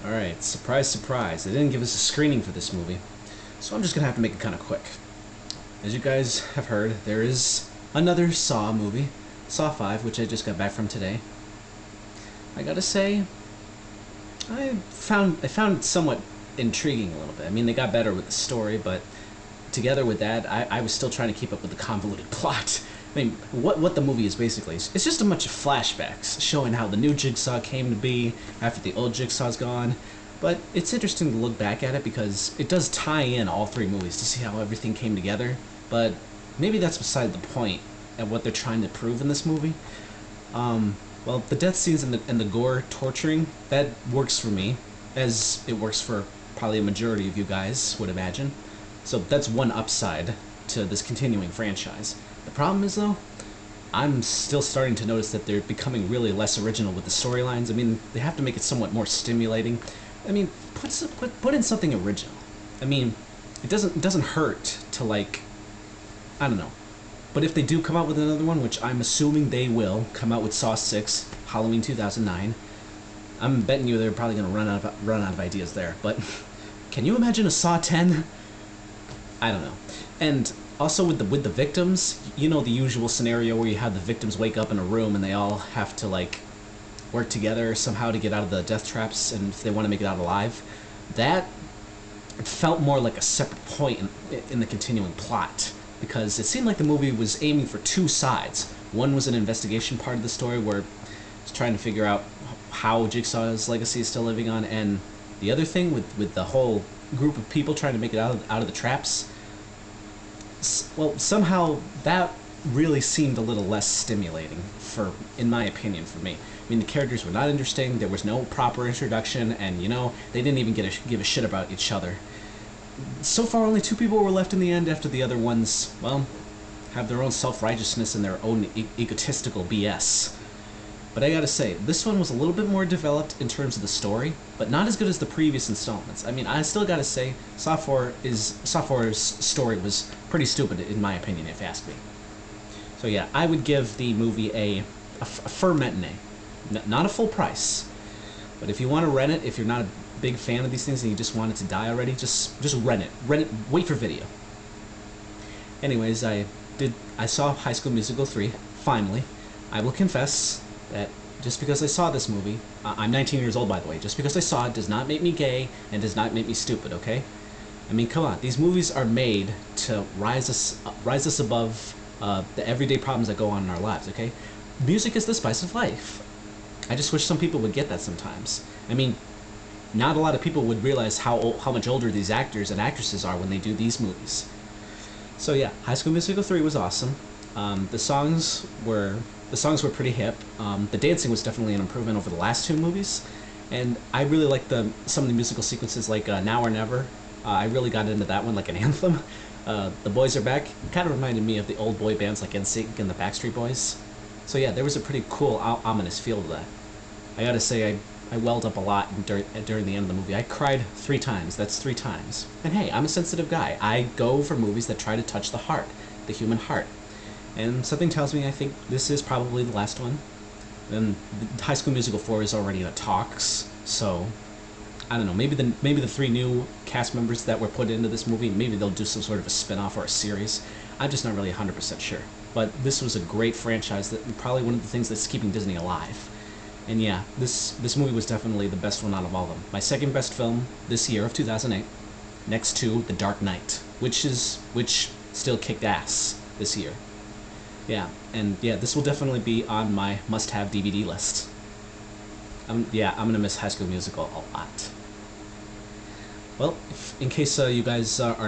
Alright, surprise, surprise. They didn't give us a screening for this movie, so I'm just gonna have to make it kind of quick. As you guys have heard, there is another Saw movie, Saw 5, which I just got back from today. I gotta say, I found it somewhat intriguing a little bit. I mean, they got better with the story, but together with that, I was still trying to keep up with the convoluted plot. I mean, what the movie is basically, it's just a bunch of flashbacks showing how the new Jigsaw came to be after the old Jigsaw's gone. But it's interesting to look back at it because it does tie in all three movies to see how everything came together. But maybe that's beside the point and what they're trying to prove in this movie. Well, the death scenes and the gore torturing, that works for me, as it works for probably a majority of you guys would imagine. So that's one upside to this continuing franchise. The problem is, though, I'm still starting to notice that they're becoming really less original with the storylines. I mean, they have to make it somewhat more stimulating. I mean, put in something original. I mean, it doesn't hurt to, like, I don't know. But if they do come out with another one, which I'm assuming they will come out with Saw 6, Halloween 2009, I'm betting you they're probably going to run out of ideas there. But can you imagine a Saw 10? I don't know. And also with the victims, you know, the usual scenario where you have the victims wake up in a room and they all have to, like, work together somehow to get out of the death traps, and if they want to make it out alive. That felt more like a separate point in the continuing plot, because it seemed like the movie was aiming for two sides. One was an investigation part of the story where it's trying to figure out how Jigsaw's legacy is still living on, and the other thing with the whole group of people trying to make it out of the traps, well, somehow that really seemed a little less stimulating, in my opinion, for me. I mean, the characters were not interesting, there was no proper introduction, and, you know, they didn't even give a shit about each other. So far, only two people were left in the end after the other ones, well, have their own self-righteousness and their own egotistical BS. But I gotta say, this one was a little bit more developed in terms of the story, but not as good as the previous installments. I mean, I still gotta say, Saw 4's story was pretty stupid, in my opinion, if you ask me. So yeah, I would give the movie a firm matinee. Not a full price, but if you want to rent it, if you're not a big fan of these things and you just want it to die already, just rent it, wait for video. Anyways, I saw High School Musical 3, finally. I will confess that just because I saw this movie, I'm 19 years old, by the way, just because I saw it does not make me gay and does not make me stupid, okay? I mean, come on, these movies are made to rise us above the everyday problems that go on in our lives, okay? Music is the spice of life. I just wish some people would get that sometimes. I mean, not a lot of people would realize how much older these actors and actresses are when they do these movies. So yeah, High School Musical 3 was awesome. The songs were pretty hip. The dancing was definitely an improvement over the last two movies, and I really liked some of the musical sequences, like Now or Never. I really got into that one like an anthem. The Boys Are Back kind of reminded me of the old boy bands like NSYNC and the Backstreet Boys. So yeah, there was a pretty cool, ominous feel to that. I gotta say, I welled up a lot during the end of the movie. I cried 3 times. That's 3 times. And hey, I'm a sensitive guy. I go for movies that try to touch the heart, the human heart. And something tells me I think this is probably the last one. And High School Musical 4 is already in the talks, so I don't know. Maybe the 3 new cast members that were put into this movie, maybe they'll do some sort of a spin-off or a series. I'm just not really 100% sure. But this was a great franchise, that probably one of the things that's keeping Disney alive. And yeah, this movie was definitely the best one out of all of them. My second best film this year of 2008, next to The Dark Knight, which still kicked ass this year. Yeah, and yeah, this will definitely be on my must-have DVD list. I'm gonna miss High School Musical a lot. Well, in case you guys are